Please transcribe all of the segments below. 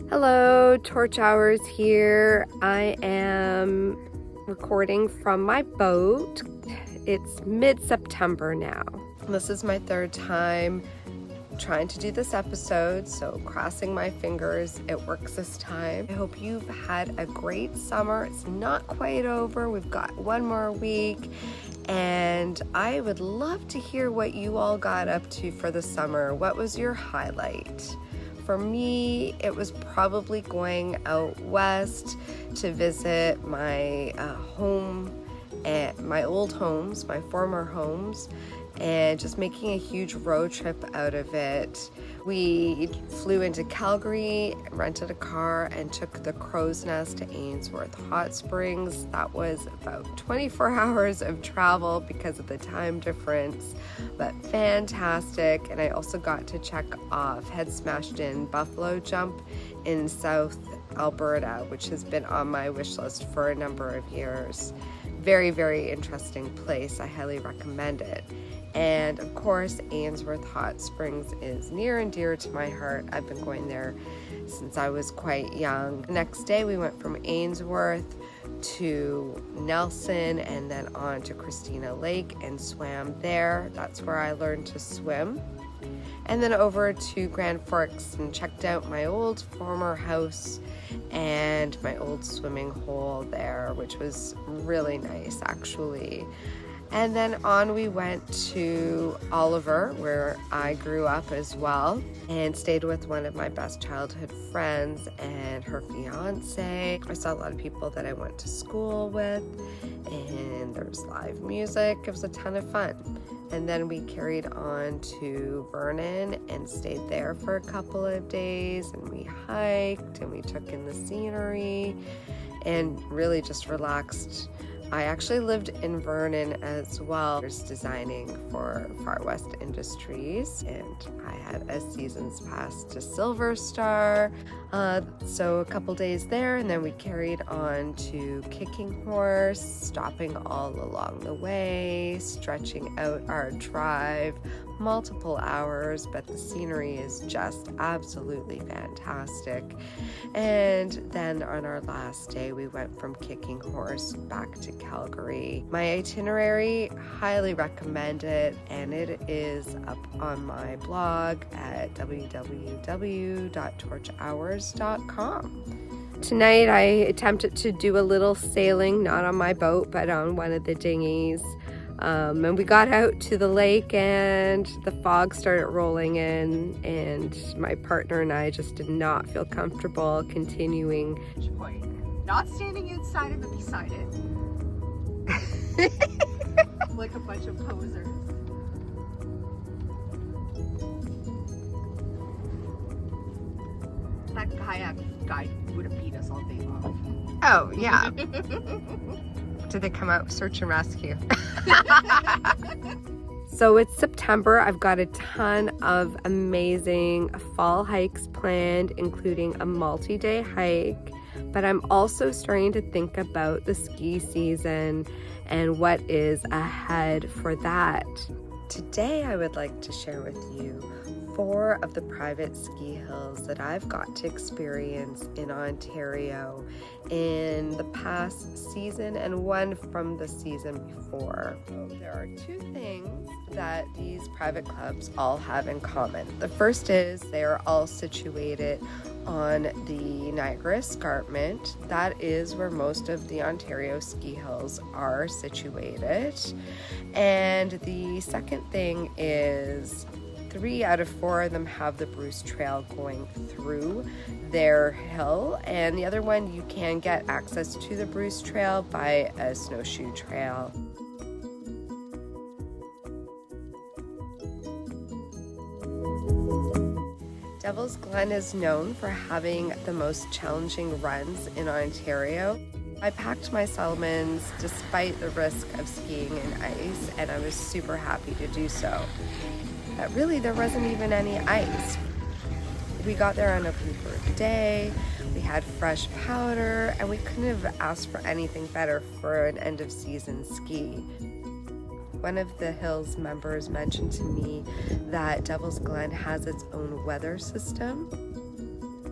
Hello, Torch Hours here. I am recording from my boat. It's mid-September now. This is my third time trying to do this episode, so crossing my fingers it works this time. I hope you've had a great summer. It's not quite over. We've got one more week, and I would love to hear what you all got up to for the summer. What was your highlight? For me, it was probably going out west to visit my home, and my old homes, my former homes, and just making a huge road trip out of it. We flew into Calgary, rented a car, and took the Crow's Nest to Ainsworth Hot Springs. That was about 24 hours of travel because of the time difference, but fantastic. And I also got to check off Head Smashed In Buffalo Jump in South Alberta, which has been on my wish list for a number of years. Very, very interesting place. I highly recommend it. And of course, Ainsworth Hot Springs is near and dear to my heart. I've been going there since I was quite young. The next day we went from Ainsworth to Nelson and then on to Christina Lake and swam there. That's where I learned to swim. And then over to Grand Forks and checked out my old former house and my old swimming hole there, which was really nice actually. And then on we went to Oliver, where I grew up as well, and stayed with one of my best childhood friends and her fiance. I saw a lot of people that I went to school with, and there was live music. It was a ton of fun. And then we carried on to Vernon and stayed there for a couple of days, and we hiked and we took in the scenery and really just relaxed. I actually lived in Vernon as well. I was designing for Far West Industries, and I had a season's pass to Silver Star. So a couple days there, and then we carried on to Kicking Horse, stopping all along the way, stretching out our drive, multiple hours, but the scenery is just absolutely fantastic. And then on our last day, we went from Kicking Horse back to Calgary. My itinerary, highly recommend it, and it is up on my blog at www.torchhours.com. Tonight I attempted to do a little sailing, not on my boat, but on one of the dinghies. And we got out to the lake and the fog started rolling in, and my partner and I just did not feel comfortable continuing. Point. Not standing inside of it, beside it. Like a bunch of posers. That kayak guy would have beat us all day long. Oh, yeah. Did they come out search and rescue? So it's September. I've got a ton of amazing fall hikes planned, including a multi-day hike. But I'm also starting to think about the ski season and what is ahead for that. Today I would like to share with you 4 of the private ski hills that I've got to experience in Ontario in the past season and one from the season before. So there are 2 things that these private clubs all have in common. The first is they are all situated on the Niagara Escarpment. That is where most of the Ontario ski hills are situated. And the second thing is 3 out of 4 of them have the Bruce Trail going through their hill, and the other one you can get access to the Bruce Trail by a snowshoe trail. Devil's Glen is known for having the most challenging runs in Ontario. I packed my Salomons despite the risk of skiing in ice, and I was super happy to do so. But really, there wasn't even any ice. We got there on a bluebird day, we had fresh powder, and we couldn't have asked for anything better for an end of season ski. One of the Hills members mentioned to me that Devil's Glen has its own weather system.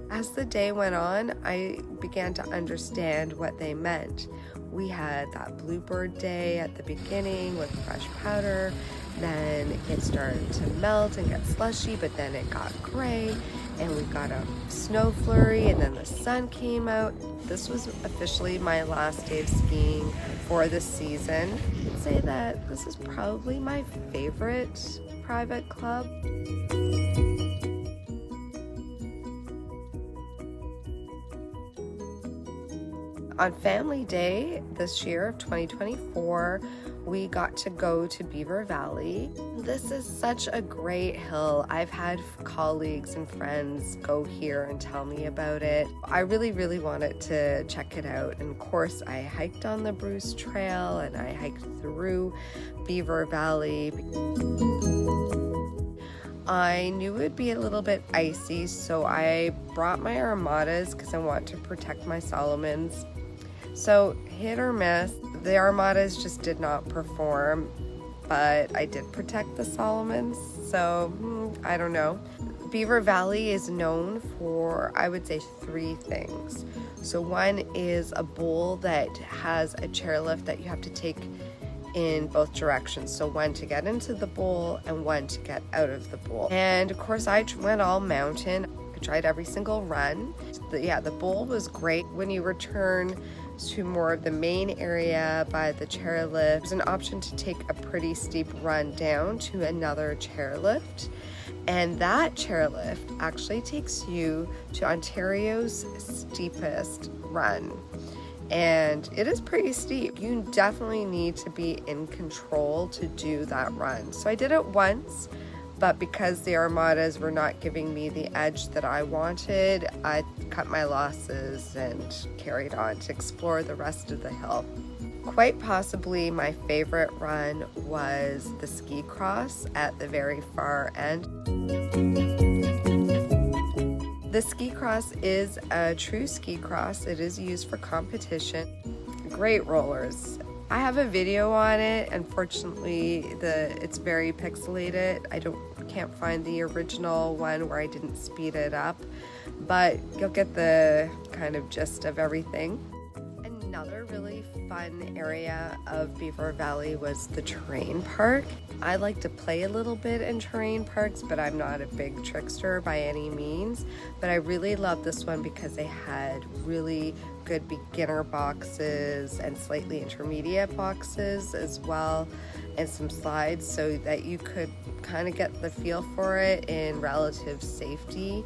As the day went on, I began to understand what they meant. We had that bluebird day at the beginning with fresh powder, then it started to melt and get slushy, but then it got gray and we got a snow flurry and then the sun came out. This was officially my last day of skiing for the season. I'd say that this is probably my favorite private club. On Family Day this year of 2024, we got to go to Beaver Valley. This is such a great hill. I've had colleagues and friends go here and tell me about it. I really wanted to check it out. And of course, I hiked on the Bruce Trail and I hiked through Beaver Valley. I knew it would be a little bit icy, so I brought my Armadas because I want to protect my Solomons. So hit or miss, the Armadas just did not perform, but I did protect the Solomons, so I don't know. Beaver Valley is known for, I would say, 3 things. So one is a bowl that has a chairlift that you have to take in both directions. So one to get into the bowl and one to get out of the bowl. And of course I went all mountain. I tried every single run. The bowl was great. When you return to more of the main area by the chairlift, there's an option to take a pretty steep run down to another chairlift. And that chairlift actually takes you to Ontario's steepest run. And it is pretty steep. You definitely need to be in control to do that run. So I did it once, but because the Armadas were not giving me the edge that I wanted, I cut my losses and carried on to explore the rest of the hill. Quite possibly my favorite run was the ski cross at the very far end. The ski cross is a true ski cross. It is used for competition. Great rollers. I have a video on it. Unfortunately, it's very pixelated. I can't find the original one where I didn't speed it up, but you'll get the kind of gist of everything. Another really fun area of Beaver Valley was the terrain park. I like to play a little bit in terrain parks, but I'm not a big trickster by any means. But I really loved this one because they had really good beginner boxes and slightly intermediate boxes as well, and some slides so that you could kind of get the feel for it in relative safety.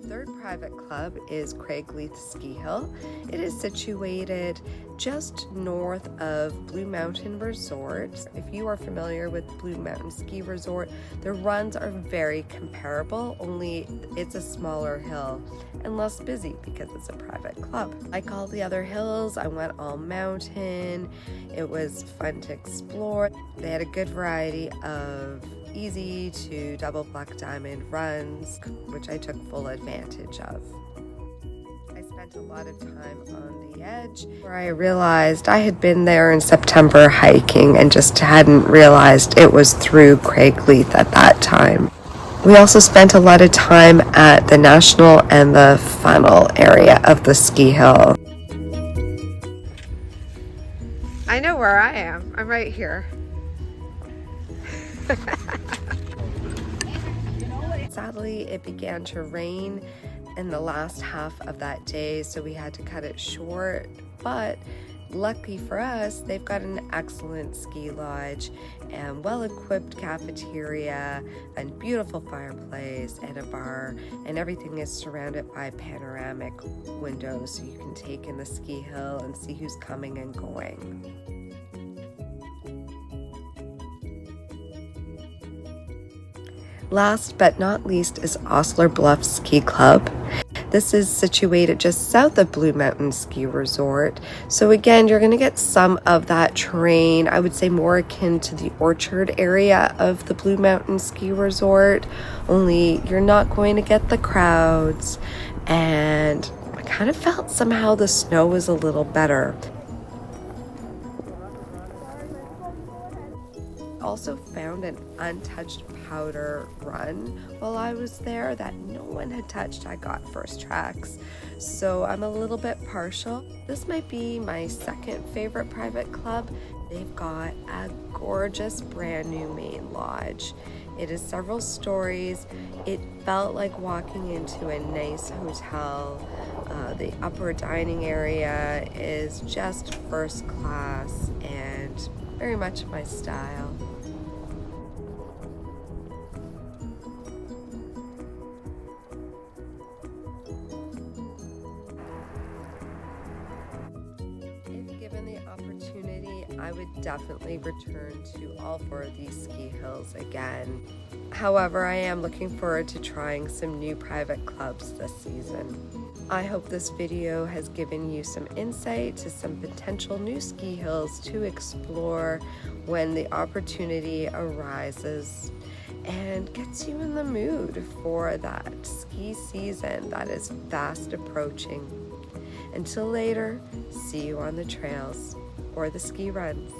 Third private club is Craigleith Ski Hill. It is situated just north of Blue Mountain Resort. If you are familiar with Blue Mountain Ski Resort, the runs are very comparable, only it's a smaller hill and less busy because it's a private club. Like all the other hills, I went all mountain. It was fun to explore. They had a good variety of easy to double black diamond runs, which I took full advantage of. I spent a lot of time on the edge where I realized I had been there in September hiking and just hadn't realized it was through Craigleith at that time. We also spent a lot of time at the National and the Funnel area of the ski hill. I know where I am. I'm right here. Sadly, it began to rain in the last half of that day, so we had to cut it short. But lucky for us, they've got an excellent ski lodge and well-equipped cafeteria and beautiful fireplace and a bar, and everything is surrounded by panoramic windows so you can take in the ski hill and see who's coming and going. Last but not least is Osler Bluff Ski Club. This is situated just south of Blue Mountain Ski Resort. So again, you're going to get some of that terrain, I would say more akin to the orchard area of the Blue Mountain Ski Resort, only you're not going to get the crowds. And I kind of felt somehow the snow was a little better. also found an untouched powder run while I was there that no one had touched. I got first tracks, so I'm a little bit partial. This might be my second favorite private club. They've got a gorgeous brand new main lodge. It is several stories. It felt like walking into a nice hotel. The upper dining area is just first class and very much my style. If given the opportunity, I would definitely return to all four of these ski hills again. However, I am looking forward to trying some new private clubs this season. I hope this video has given you some insight to some potential new ski hills to explore when the opportunity arises, and gets you in the mood for that ski season that is fast approaching. Until later, see you on the trails or the ski runs.